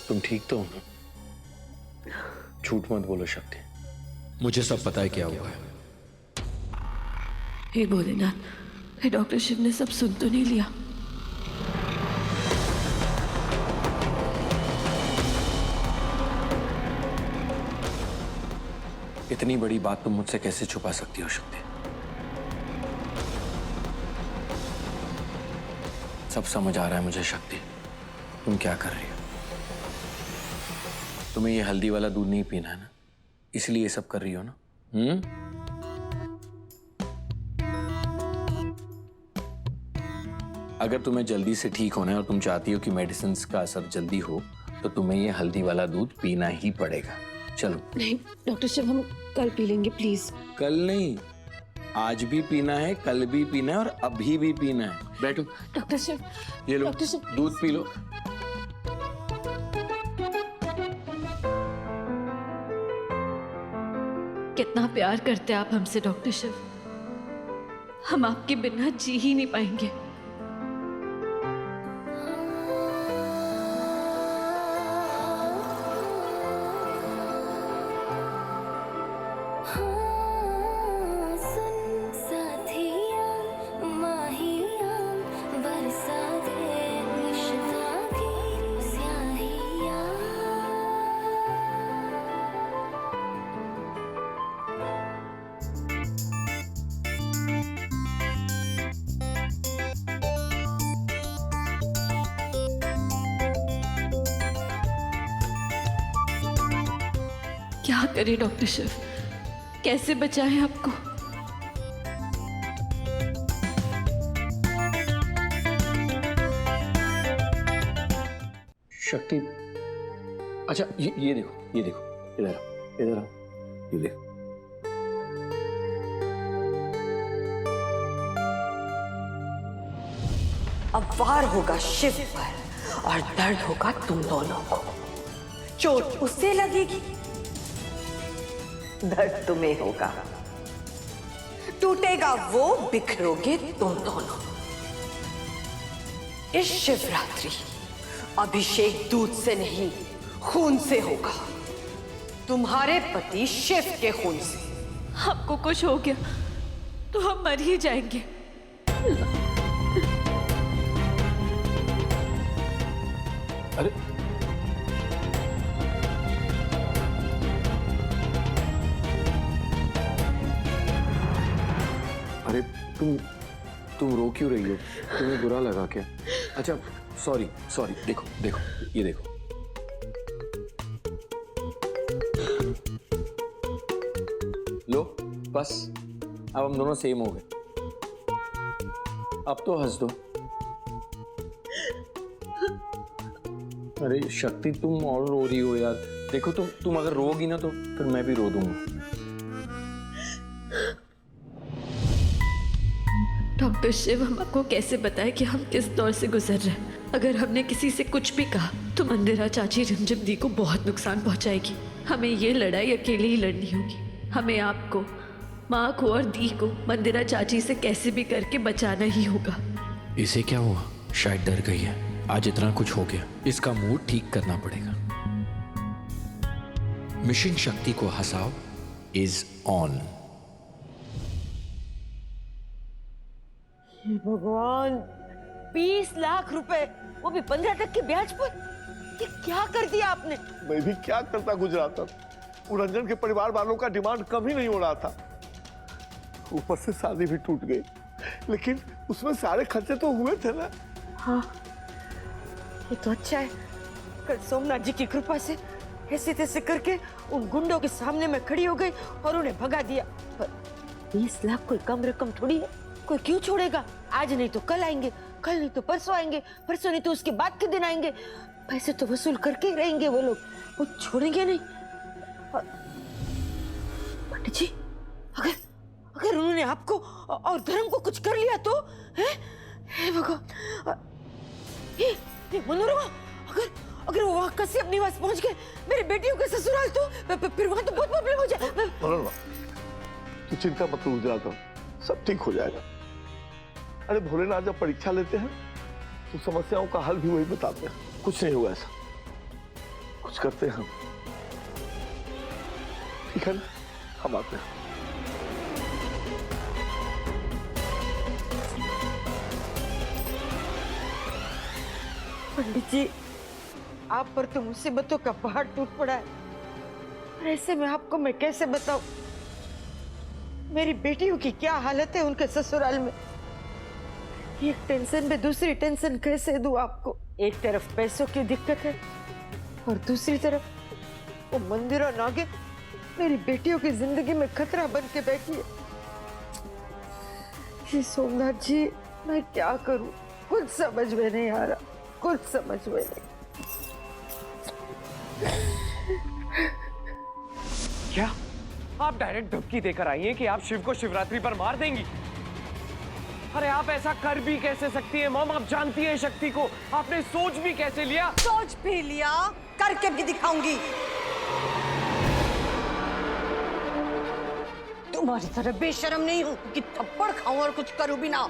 तुम ठीक तो हो ना? झूठ मत बोलो शक्ति। मुझे सब पता है क्या हुआ है। हे भोलेनाथ, हे डॉक्टर शिव ने सब सुन तो नहीं लिया? इतनी बड़ी बात तुम मुझसे कैसे छुपा सकती हो शक्ति? सब समझ आ रहा है मुझे शक्ति, तुम क्या कर रही हो। तुम्हें ये हल्दी वाला दूध नहीं पीना है ना, इसलिए ये सब कर रही हो ना? अगर तुम्हें जल्दी से ठीक होना है और तुम चाहती हो कि मेडिसिन का असर जल्दी हो, तो तुम्हें ये हल्दी वाला दूध पीना ही पड़ेगा। चलो। नहीं डॉक्टर शिव, हम कल पी लेंगे प्लीज। कल नहीं, आज भी पीना है, कल भी पीना है और अभी भी पीना है। बैठो। डॉक्टर शिव, ये लो, डॉक्टर शिव, दूध पी लो। कितना प्यार करते हैं आप हमसे डॉक्टर शिव, हम आपके बिना जी ही नहीं पाएंगे। क्या करें डॉक्टर शिव, कैसे बचाएं आपको? शक्ति, अच्छा ये देखो, ये देखो, इधर आओ, इधर आओ, ये देखो। अब वार होगा शिव पर और दर्द होगा तुम दोनों को। चोट उससे लगेगी, दर्द तुम्हें होगा। टूटेगा वो, बिखरोगे तुम दोनों। इस शिवरात्रि अभिषेक दूध से नहीं, खून से होगा। तुम्हारे पति शिव के खून से। आपको कुछ हो गया तो हम मर ही जाएंगे। अरे अरे तुम रो क्यों रही हो? तुम्हें बुरा लगा क्या? अच्छा सॉरी, देखो देखो, ये देखो। लो बस, अब हम दोनों सेम हो गए। अब तो हंस दो। अरे शक्ति, तुम और रो रही हो यार। देखो तुम अगर रोगी ना तो फिर मैं भी रो दूंगा। डॉक्टर शिव, हम आपको कैसे बताएं कि हम किस दौर से गुजर रहे हैं? अगर हमने किसी से कुछ भी कहा तो मंदिरा चाची रिमझिम दी को बहुत नुकसान पहुंचाएगी। हमें ये लड़ाई अकेले ही लड़नी होगी। हमें आपको, माँ को और दी को मंदिरा चाची से कैसे भी करके बचाना ही होगा। इसे क्या हुआ? शायद डर गई है। आज इतना कुछ हो गया, इसका मूड ठीक करना पड़ेगा। मिशन शक्ति को हंसाओ इज ऑन। भगवान, 20 लाख रुपए, वो भी 15 तक के ब्याज पर। ये क्या कर दिया आपने? मैं भी क्या करता गुजराता। रंजन के परिवार वालों का डिमांड कम ही नहीं हो रहा था, ऊपर से शादी भी टूट गई। लेकिन उसमें सारे खर्चे तो हुए थे ना। हाँ, ये तो अच्छा है। कल सोमनाथ जी की कृपा से ऐसे तैसे करके उन गुंडों के सामने मैं खड़ी हो गई और उन्हें भगा दिया। पर 20 लाख कोई कम रकम थोड़ी है। कोई क्यों छोड़ेगा? आज नहीं तो कल आएंगे, कल नहीं तो परसों आएंगे, परसों नहीं तो उसके बाद के दिन आएंगे। पैसे तो वसूल करके ही रहेंगे वो लोग, वो छोड़ेंगे नहीं। पंडित जी, अगर उन्होंने आपको और धर्म को कुछ कर लिया तो? हे भगवान, ये मनोरमा, अगर वो वहां कश्यप निवास पहुंच गए, मेरे बेटियों के ससुराल, तो फिर वहां तो बहुत प्रॉब्लम हो जाए। मनोरमा, तू चिंता मत कर गुजराता, सब ठीक हो जाएगा। अरे भोलेनाथ जब परीक्षा लेते हैं तो समस्याओं का हल भी वही बताते हैं। कुछ नहीं होगा ऐसा। कुछ करते हैं हम। ठीक है ना, हम आते हैं। पंडित जी, आप पर तो मुसीबतों का पहाड़ टूट पड़ा है, और ऐसे में आपको मैं कैसे बताऊं मेरी बेटियों की क्या हालत है उनके ससुराल में। एक टेंशन में दूसरी टेंशन कैसे दूं आपको। एक तरफ पैसों की दिक्कत है और दूसरी तरफ वो मंदिरा नागिन मेरी बेटियों की जिंदगी में खतरा बन के बैठी है। ये सोमनाथ जी, मैं क्या करूं, कुछ समझ में नहीं आ रहा, कुछ समझ में नहीं। क्या आप डायरेक्ट धमकी देकर आई हैं कि आप शिव को शिवरात्रि पर मार देंगी? अरे आप ऐसा कर भी कैसे सकती हैं मॉम? आप जानती हैं शक्ति को, आपने सोच भी कैसे लिया? सोच भी लिया, करके भी दिखाऊंगी। तुम्हारी तरह बेशर्म नहीं हूं कि थप्पड़ खाऊं और कुछ करूं भी ना।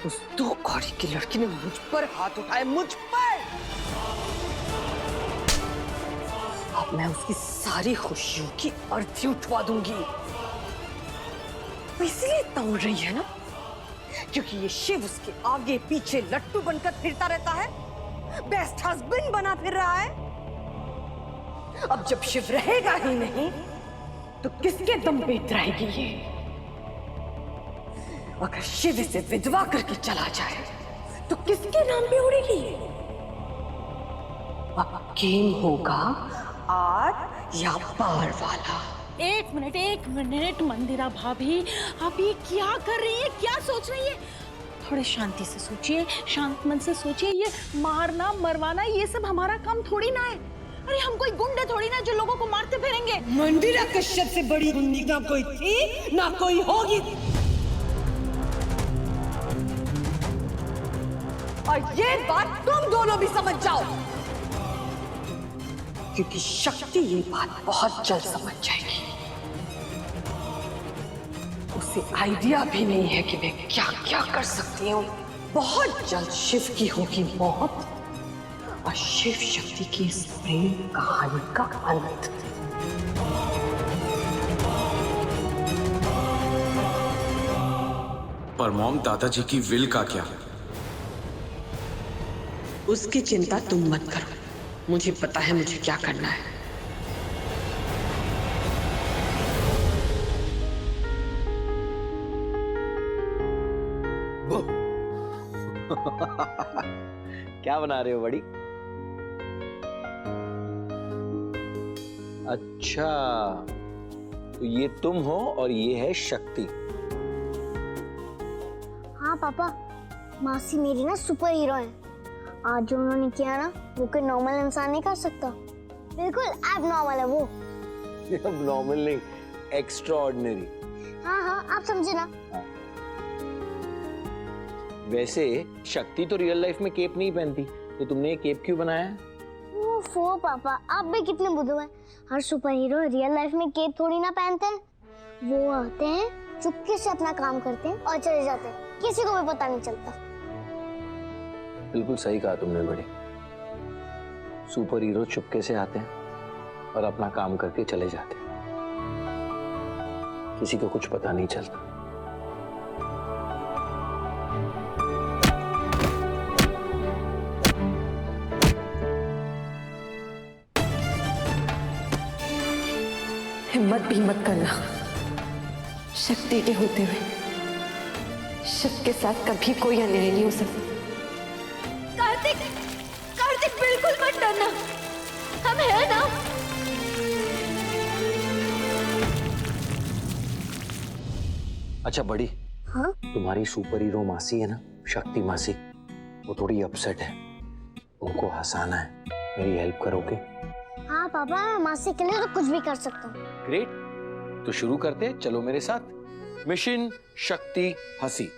उस दो कौड़ी की लड़की ने मुझ पर हाथ उठाए, मुझ पर। अब मैं उसकी सारी खुशियों की अर्थी उठवा दूंगी। वो इसलिए इतना उड़ रही है ना, क्योंकि ये शिव उसके आगे पीछे लट्टू बनकर फिरता रहता है, बेस्ट हस्बैंड बना फिर रहा है। अब जब शिव रहेगा ही नहीं तो किसके दम पे रहेगी ये? अगर शिव इसे विधवा करके चला जाए तो किसके नाम पे उड़ेगी ये? अब गेम होगा आर या पार वाला। एक मिनट मंदिरा भाभी, आप ये क्या कर रही है, क्या सोच रही है? थोड़े शांति से सोचिए, शांत मन से सोचिए। ये मारना मरवाना ये सब हमारा काम थोड़ी ना है। अरे हम कोई गुंडे थोड़ी ना जो लोगों को मारते फिरेंगे। मंदिरा कश्यप से बड़ी गुंडी ना कोई थी ना कोई होगी। और ये बात तुम दोनों भी समझ जाओ, क्योंकि शक्ति ये बात बहुत जल्द समझ जाएगी। उसे आइडिया भी नहीं है कि मैं क्या क्या कर सकती हूँ। बहुत जल्द शिव की होगी मौत और शिव शक्ति की इस प्रेम कहानी का अंत। पर मॉम, दादाजी की विल का क्या? उसकी चिंता तुम मत करो, मुझे पता है मुझे क्या करना है। क्या बना रहे हो बड़ी? अच्छा, तो ये तुम हो और ये है शक्ति। हाँ पापा, मासी मेरी ना सुपर हीरो है। आज जो उन्होंने किया ना, वो कोई नॉर्मल इंसान नहीं कर सकता। बिल्कुल एब नॉर्मल है वो। अब नॉर्मल नहीं, एक्स्ट्रा ऑर्डिनरी। हाँ हाँ, आप समझे ना। वैसे शक्ति तो रियल लाइफ में केप नहीं पहनती, तो तुमने ये केप क्यों बनाया है? ओफो पापा, आप भी कितने बुद्धू हैं। हर सुपर हीरो रियल लाइफ में केप थोड़ी ना पहनते हैं। वो आते हैं, चुपके से अपना काम करते हैं और चले जाते हैं, किसी को भी पता नहीं चलता। बिल्कुल सही कहा तुमने बड़ी। सुपर हीरो चुपके से आते हैं और अपना काम करके चले जाते हैं, किसी को कुछ पता नहीं चलता। हिम्मत भी मत करना। शक्ति के होते हुए शिव के साथ कभी कोई अन्याय नहीं हो सकता। कार्तिक बिल्कुल मत डरना, हम हैं ना। अच्छा बड़ी, हाँ? तुम्हारी सुपर हीरो मासी है ना, शक्ति मासी, वो थोड़ी अपसेट है, उनको हंसाना है। मेरी हेल्प करोगे? हाँ पापा, मैं मासी के लिए तो कुछ भी कर सकता हूँ। ग्रेट, तो शुरू करते हैं, चलो मेरे साथ। मिशन शक्ति हंसी।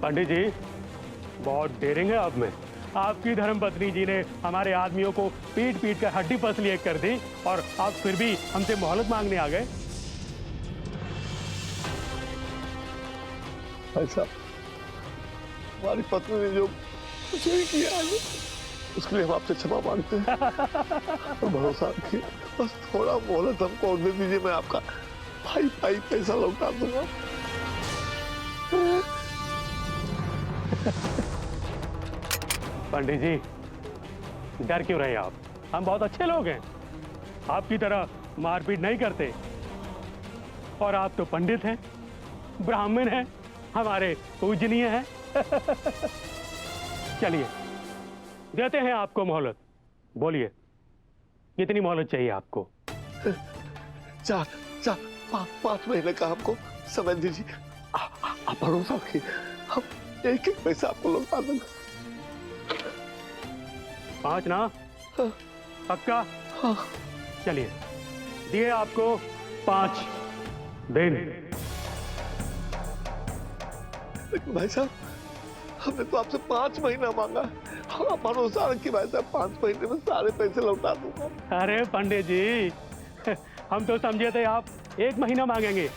पंडित जी, बहुत डेरिंग है आप में। आपकी धर्मपत्नी जी ने हमारे आदमियों को पीट पीट कर हड्डी पसली एक कर दी और आप फिर भी हमसे मोहलत मांगने आ गए। भाई साहब, हमारी पत्नी ने जो कुछ भी किया है उसके लिए हम आपसे क्षमा मांगते हैं और भरोसा रखिए, बस थोड़ा मोहलत हमको और दे दीजिए, मैं आपका भाई भाई पैसा लौटा दूंगा। पंडित जी, डर क्यों रहे आप? हम बहुत अच्छे लोग हैं, आपकी तरह मारपीट नहीं करते। और आप तो पंडित हैं, ब्राह्मण हैं, हमारे पूजनीय हैं। चलिए, देते हैं आपको मोहलत। बोलिए, कितनी मोहलत चाहिए आपको? 5 महीने का हमको समय दीजिए। आप भरोसा रखिए, हम एक एक पैसा आपको लौटा देंगे। 5 ना? पक्का? हाँ। चलिए, दिए आपको 5 दिन। लेकिन भाई साहब, हमने तो आपसे 5 महीना मांगा, आप भरोसा रखिए भाई साहब, 5 महीने में सारे पैसे लौटा दूंगा। अरे पंडित जी, हम तो समझे थे आप 1 महीना मांगेंगे,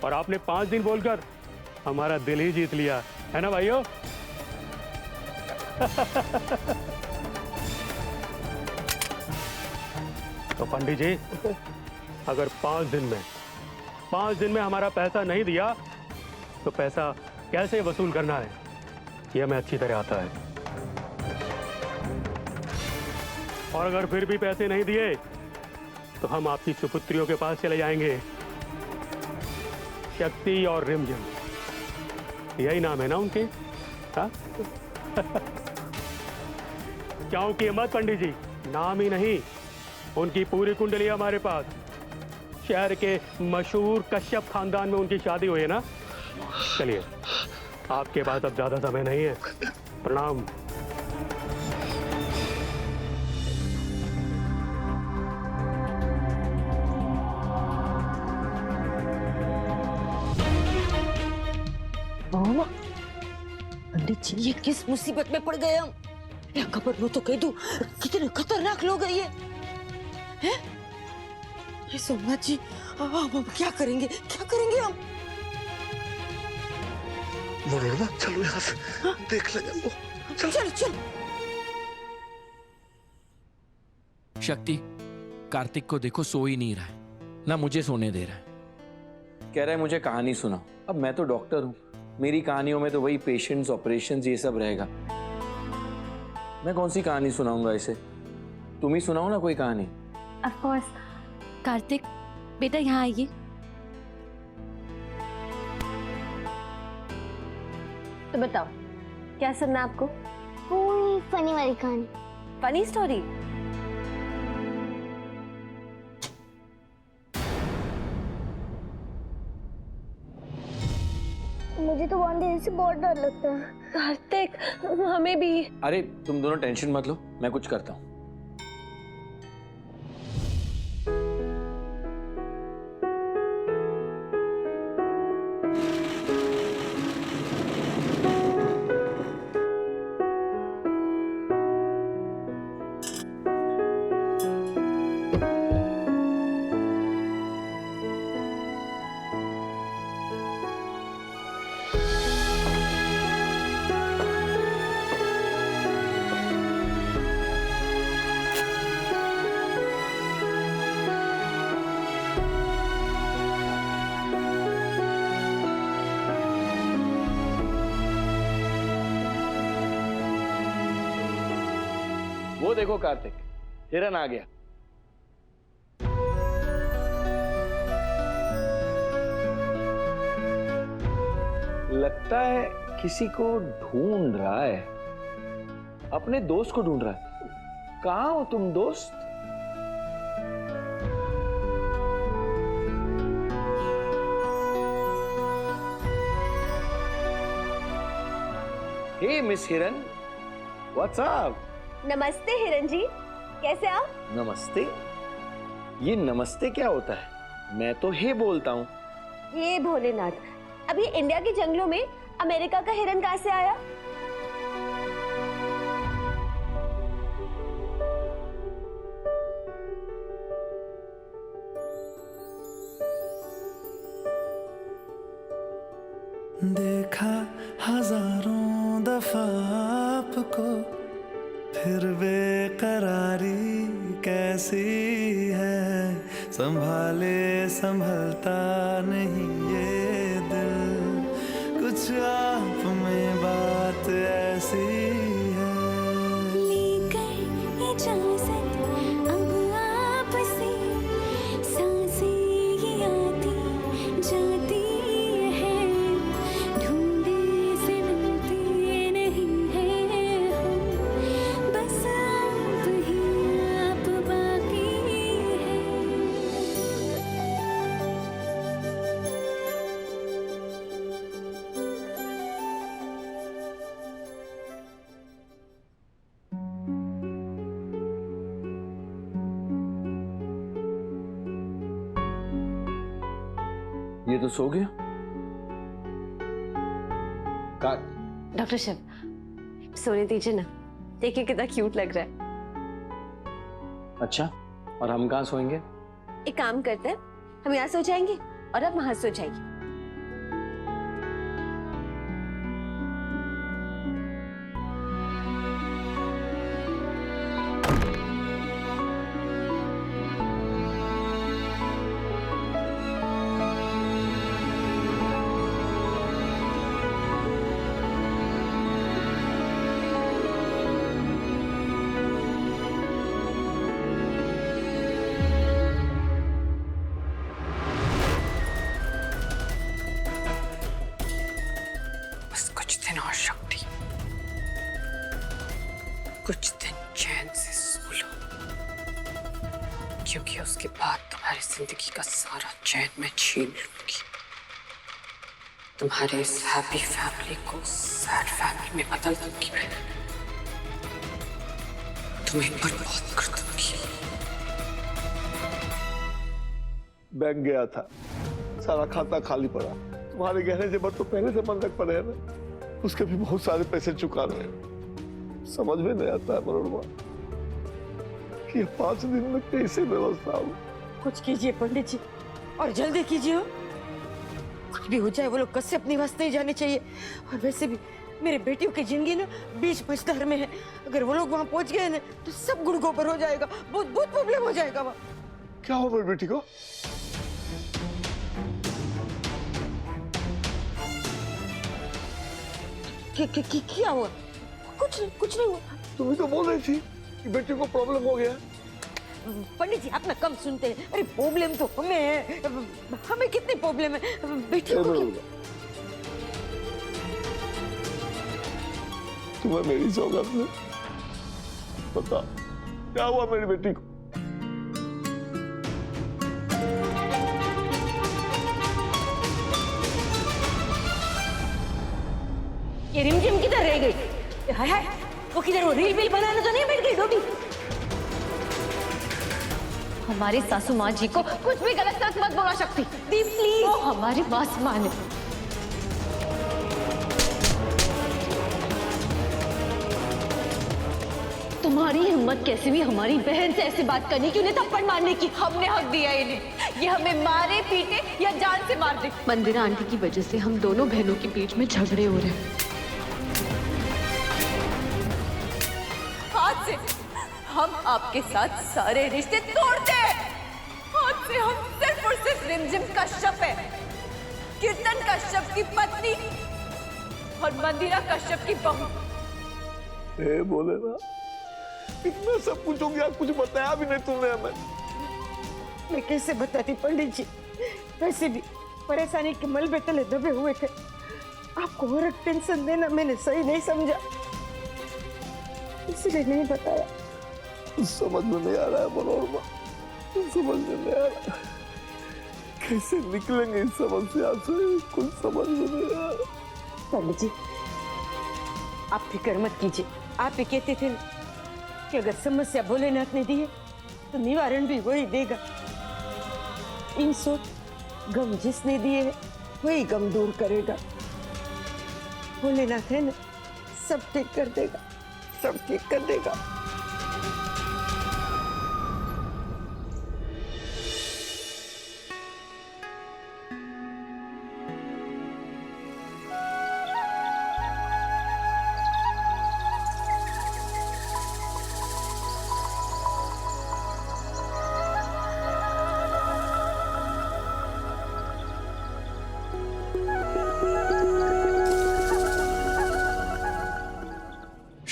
और आपने 5 दिन बोलकर हमारा दिल ही जीत लिया, है ना भाइयों? तो पंडित जी, अगर 5 दिन में हमारा पैसा नहीं दिया तो पैसा कैसे वसूल करना है यह हमें अच्छी तरह आता है। और अगर फिर भी पैसे नहीं दिए तो हम आपकी सुपुत्रियों के पास चले जाएंगे, शक्ति और रिमझिम, यही नाम है ना उनके? हाँ? क्योंकि मत पंडित जी, नाम ही नहीं, उनकी पूरी कुंडली हमारे पास। शहर के मशहूर कश्यप खानदान में उनकी शादी हुई है ना। चलिए, आपके पास अब ज्यादा समय नहीं है। प्रणाम। पंडित जी, ये किस मुसीबत में पड़ गए हम? या खबर लो तो कह दूं, कितने खतरनाक लोग हैं ये। हैं? ये सोमनाथ जी, अब क्या करेंगे, क्या करेंगे हम? मनोरमा, चलो यहाँ से। हाँ? देख लेंगे वो। चल चल। शक्ति, कार्तिक को देखो, सो ही नहीं रहा है, ना मुझे सोने दे रहा है। कह रहा है मुझे कहानी सुनाओ। अब मैं तो डॉक्टर हूँ, मेरी कहानियों में तो वही पेशेंट्स, ऑपरेशंस, ये सब रहेगा। मैं कौन सी कहानी सुनाऊंगा इसे? तुम ही सुनाओ ना कोई कहानी। Of course. कार्तिक बेटा, यहाँ आइए। तो बताओ, क्या सुनना आपको? कोई फनी वाली कहानी। Funny story? मुझे तो अंधेरे से बहुत डर लगता है। कार्तिक, हमें भी। अरे तुम दोनों टेंशन मत लो, मैं कुछ करता हूँ। वो देखो कार्तिक, हिरन आ गया। लगता है किसी को ढूंढ रहा है, अपने दोस्त को ढूंढ रहा है। कहाँ हो तुम दोस्त? हे मिस हिरन, व्हाट्स अप? नमस्ते हिरन जी, कैसे आप? नमस्ते? ये नमस्ते क्या होता है? मैं तो हे बोलता हूँ। ये भोलेनाथ, अभी इंडिया के जंगलों में अमेरिका का हिरन कहाँ से आया? देखा हजारों दफा आपको, फिर बेकरारी कैसी है, संभाले संभलता नहीं ये दिल, कुछ आप में बात ऐसी है। लेकर इजाजत अब आपसे, सांसें ये आती जाती है, ढूंढे से मिलते नहीं है हम, बस आप ही आप बाकी है। ये तो सो गया। का डॉक्टर शिव सोने दीजिए ना, देखिए कितना क्यूट लग रहा है। अच्छा, और हम कहाँ सोएंगे? एक काम करते हैं, हम यहाँ सो जाएंगे और आप वहां सो जाइए। बस कुछ दिन और शक्ति, कुछ दिन चैन से सो लो, क्योंकि उसके बाद तुम्हारी जिंदगी का सारा चैन मैं छीन लूंगी। तुम्हारे इस हैप्पी फैमिली को सैड फैमिली में बदल दूंगी मैं। तुम्हें बर्बाद कर दूंगी। बैंक गया था, सारा खाता खाली पड़ा। तुम्हारे गहने जेवर तो पहले से बंधक पड़े हैं ना, उसके भी बहुत सारे पैसे चुका रहे हैं। समझ में नहीं आता है मनोरमा कि 5 दिन में कैसे व्यवस्था हो। कुछ कीजिए पंडित जी, और जल्दी कीजिए। हो कुछ भी हो जाए वो लोग कश्यप निवास नहीं जाने चाहिए। और वैसे भी मेरे बेटियों की जिंदगी ना बीच मझधार में है। अगर वो लोग वहां पहुंच गए ना तो सब गुड़ गोबर हो जाएगा, बहुत बहुत प्रॉब्लम हो जाएगा वहां। क्या हो मेरी बेटी को? क्या हुआ? कुछ नहीं हुआ। तुम तो बोल रही थी कि बेटी को प्रॉब्लम हो गया। पंडित जी आप ना कम सुनते हैं। अरे प्रॉब्लम तो हमें है, हमें कितनी प्रॉब्लम है बेटी को। तुम्हें मेरी सौगात है, बता क्या हुआ मेरी बेटी को? ये रिमझिम किधर रह गई? हाय हाय, वो किधर? वो रील बिल बनाने तो नहीं बैठ गई डोबी? हमारी सासू माँ जी को कुछ भी गलत सच मत बोला शक्ति। दी प्लीज, वो हमारी बात माने। तुम्हारी हिम्मत कैसे भी हमारी बहन से ऐसी बात करने की, उन्हें थप्पड़ मारने की? हमने हक दिया इन्हें, ये हमें मारे पीटे या जान से मार दे। मंदिरा आंटी की वजह से हम दोनों बहनों के बीच में झगड़े हो रहे हैं। आज से हम आपके साथ सारे रिश्ते तोड़ते हैं। आज से हम सिर्फ और सिर्फ रिमझिम कश्यप है, कीर्तन कश्यप की पत्नी और मंदिरा कश्यप की बहू। ए बोले ना, इतना सब कुछ हो गया, कुछ बताया भी नहीं तुमने हमें। मैं कैसे बताती पंडित जी? वैसे भी परेशानी के मलबे तले दबे हुए थे। आपको और टेंशन देना मैंने सही नहीं समझा, इसलिए नहीं बताया। समझ में नहीं आ रहा है मनोरमा, समझ में नहीं आ रहा कैसे निकलेंगे इस समस्या से, कुछ समझ में नहीं आ रहा। पंडित जी आप फिक्र मत कीजिए। आप ही कहते थे कि अगर समस्या भोलेनाथ ने दी है तो निवारण भी वही देगा। इन सोच गम जिसने दिए है वही गम दूर करेगा। भोलेनाथ है ना, सब ठीक कर देगा, सब ठीक कर देगा।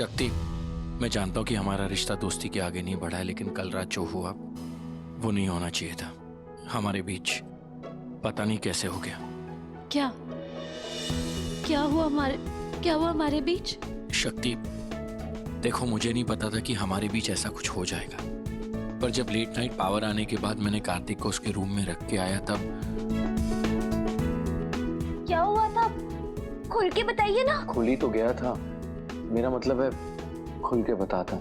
शक्ति, मैं जानता हूँ कि हमारा रिश्ता दोस्ती के आगे नहीं बढ़ा है, लेकिन कल रात जो हुआ वो नहीं होना चाहिए था हमारे बीच। पता नहीं कैसे हो गया। क्या क्या हुआ हमारे बीच? शक्ति देखो, मुझे नहीं पता था कि हमारे बीच ऐसा कुछ हो जाएगा, पर जब लेट नाइट पावर आने के बाद मैंने कार्तिक को उसके रूम में रख के आया तब। क्या हुआ था? खुल के बताइए ना। खुल ही तो गया था, मेरा मतलब है खुल के बताता।